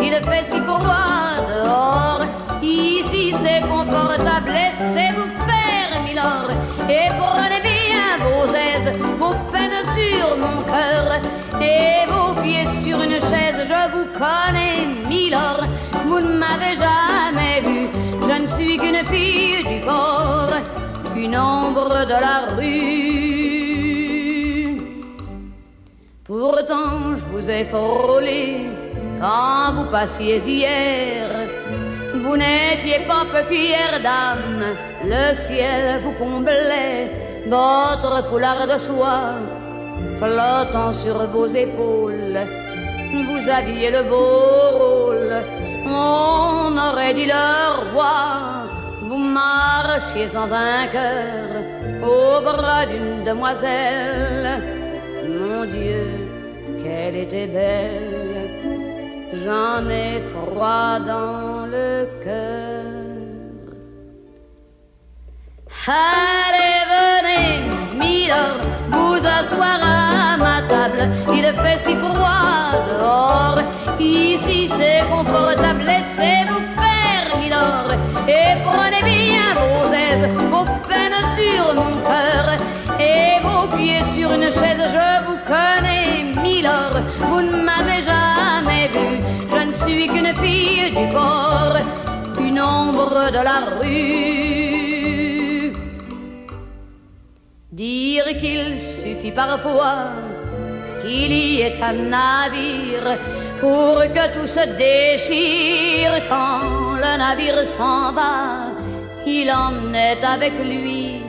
Il fait si froid dehors, ici c'est confortable, laissez-vous faire, milord, et prenez bien vos aises, vos peines sur mon cœur, et vos pieds sur une chaise. Je vous connais, milord, vous ne m'avez jamais vu, je ne suis qu'une fille du port, une ombre de la rue. Pourtant je vous ai frôlé quand vous passiez hier, vous n'étiez pas peu fière d'âme, le ciel vous comblait, votre foulard de soie flottant sur vos épaules, vous aviez le beau rôle, on aurait dit le roi, vous marchiez en vainqueur au bras d'une demoiselle, mon Dieu, qu'elle était belle. J'en ai froid dans le cœur. Allez, venez, milord, vous asseoir à ma table. Il fait si froid dehors, ici c'est confortable. Laissez-vous faire, milord, et prenez bien vos aises, vos peines sur mon cœur, et vos pieds sur une chaise. Je vous connais, milord, vous ne m'avez jamais vu, je ne suis qu'une fille du port, une ombre de la rue. Dire qu'il suffit parfois qu'il y ait un navire pour que tout se déchire. Quand le navire s'en va, il en est avec lui